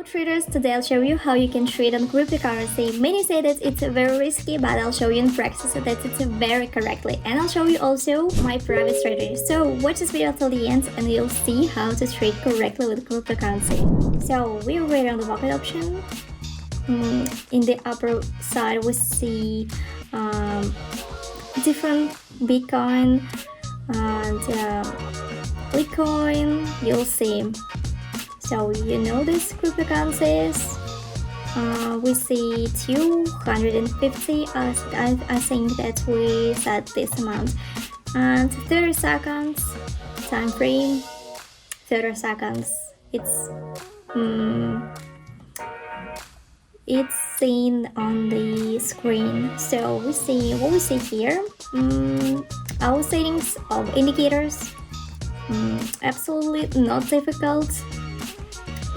traders, today I'll show you how you can trade on cryptocurrency. Many say that it's very risky, but I'll show you in practice that it's very correctly. And I'll show you also my private strategy. So watch this video till the end and you'll see how to trade correctly with cryptocurrency. So we're waiting on the market option. In the upper side we see different Bitcoin and Litecoin. You'll see. So you know these cryptocurrencies. We see 250. I think that we set this amount. And 30 seconds time frame. 30 seconds. It's seen on the screen. So we see what we see here. Our settings of indicators. Absolutely not difficult.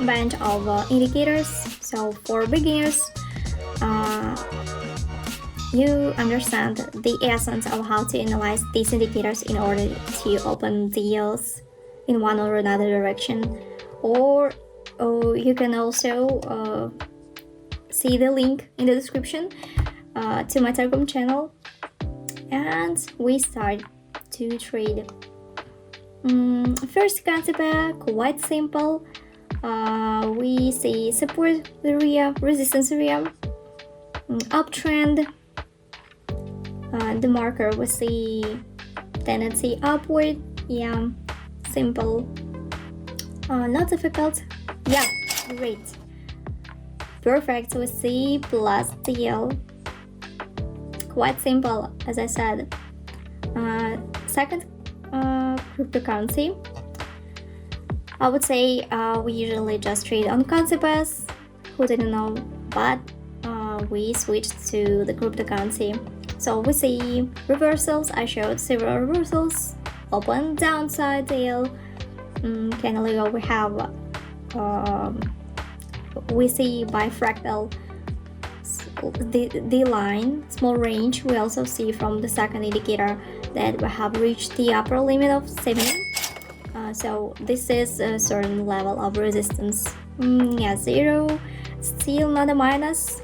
Bunch of indicators. So for beginners, you understand the essence of how to analyze these indicators in order to open deals in one or another direction. Or you can also see the link in the description to my Telegram channel, and we start to trade. First concept, quite simple. We see support area, resistance area, uptrend. The marker we see tendency upward. Yeah, simple. Not difficult. Yeah, great. Perfect. We see plus deal. Quite simple, as I said. Second cryptocurrency. I would say we usually just trade on Concepts. Who didn't know, but we switched to the cryptocurrency. So we see reversals. I showed several reversals. Open downside tail. Candle we have. We see bifractal. The line, small range. We also see from the second indicator that we have reached the upper limit of 70. So this is a certain level of resistance. Yeah, 0, still not a minus.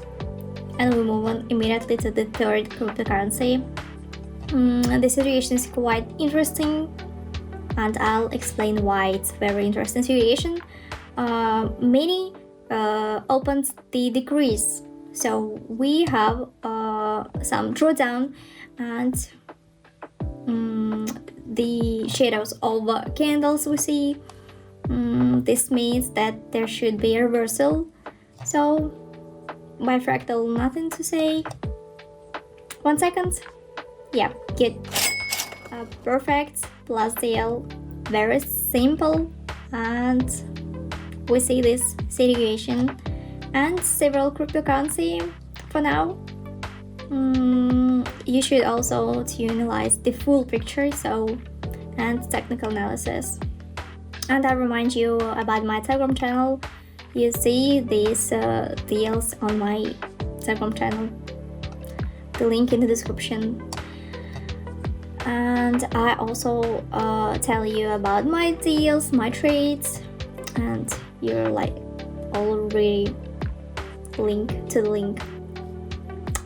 And we move on immediately to the third cryptocurrency. The situation is quite interesting, and I'll explain why it's very interesting situation. Many opened the decrease, so we have some drawdown and the shadows of candles we see. This means that there should be a reversal. So bifractal, nothing to say. 1 second. Yeah, good. Perfect. Plus deal. Very simple. And we see this situation and several cryptocurrency for now. You should also to analyze the full picture, and technical analysis. And I remind you about my Telegram channel. You see these deals on my Telegram channel. The link in the description. And I also tell you about my deals, my trades, and you're like already link to the link.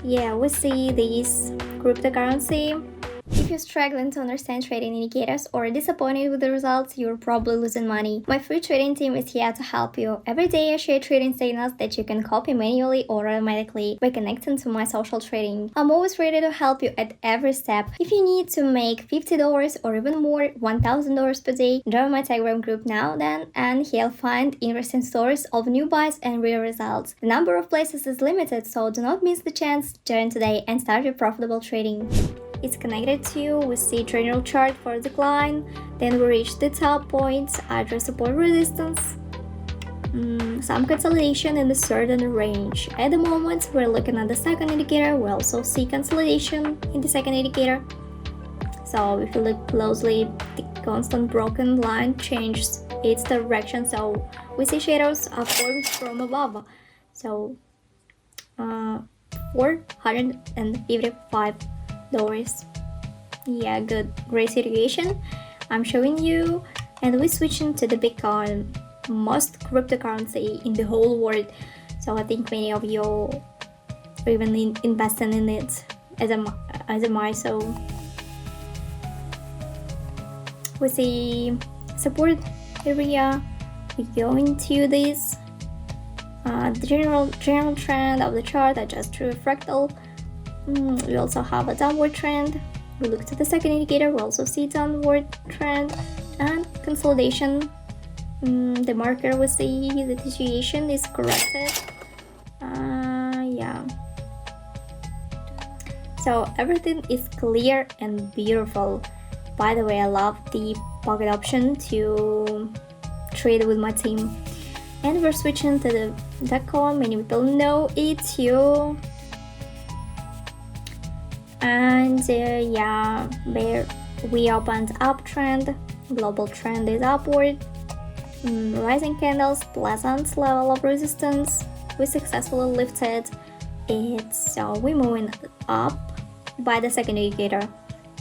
Yeah, we see this cryptocurrency. If you're struggling to understand trading indicators or disappointed with the results, you're probably losing money. My free trading team is here to help you. Every day I share trading signals that you can copy manually or automatically by connecting to my social trading. I'm always ready to help you at every step. If you need to make $50 or even more, $1,000 per day, join my Telegram group now and you'll find interesting stories of new buys and real results. The number of places is limited, so do not miss the chance. Join today and start your profitable trading. It's connected to you. We see general chart for decline, then we reach the top points, address support resistance, some consolidation in a certain range. At the moment we're looking at the second indicator. We also see consolidation in the second indicator. So if you look closely, the constant broken line changes its direction, so we see shadows are formed from above. So $455. Yeah, good, great situation. I'm showing you, and we're switching to the Bitcoin. most cryptocurrency in the whole world. So I think many of you are even investing in it as am I. So we see support area. We go into this the general trend of the chart. I just drew a fractal. We also have a downward trend. We look to the second indicator. We also see downward trend and consolidation. The marker, we see the situation is corrected. Yeah. So everything is clear and beautiful. By the way, I love the pocket option to trade with my team. And we're switching to the DECON. Many people know it too. And yeah, there we opened uptrend. Global trend is upward. Rising candles, pleasant level of resistance. We successfully lifted it, so we're moving up by the second indicator.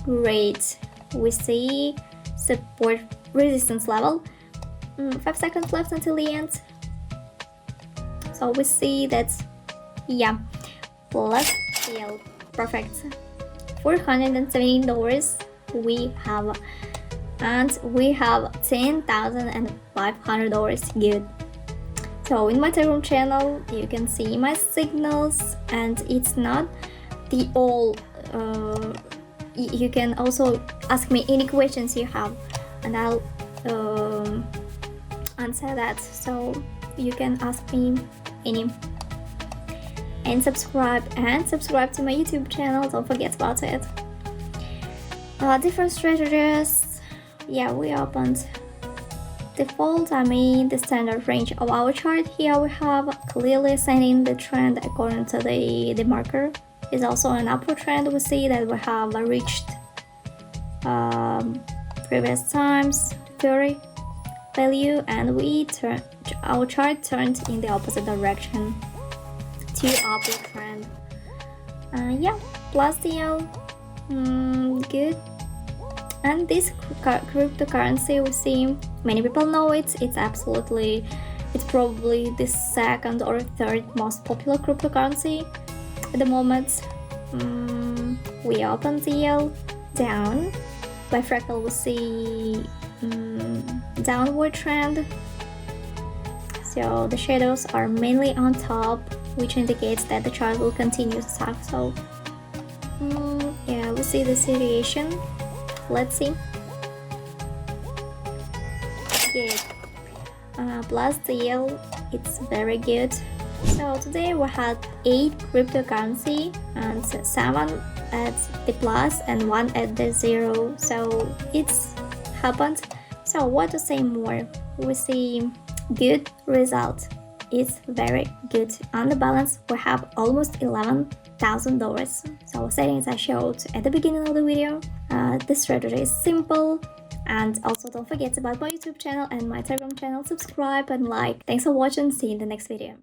Great. We see support resistance level. 5 seconds left until the end. So we see that, yeah, plus deal. Perfect. $417 we have, and we have $10,500. Good. So in my Telegram channel you can see my signals, and it's not the all. You can also ask me any questions you have, and I'll answer that. So you can ask me any. And subscribe to my YouTube channel. Don't forget about it. Different strategies. Yeah, we opened default. The standard range of our chart. Here we have clearly ascending the trend according to the marker. Is also an upward trend. We see that we have reached previous times 30 value, and our chart turned in the opposite direction to upward trend. Yeah, plus DL. Good. And this cryptocurrency, we see many people know it. It's probably the second or third most popular cryptocurrency at the moment. We open DL down. By fractal we see downward trend. So the shadows are mainly on top, which indicates that the chart will continue to suck. So yeah, we see the situation. Let's see. Good. Plus DL, it's very good. So today we had 8 cryptocurrency, and 7 at the plus and 1 at the 0. So it's happened. So what to say more? We see good result. It's very good. On the balance we have almost $11,000. So settings I showed at the beginning of the video. The strategy is simple. And also don't forget about my YouTube channel and my Telegram channel. Subscribe and like. Thanks for watching. See you in the next video.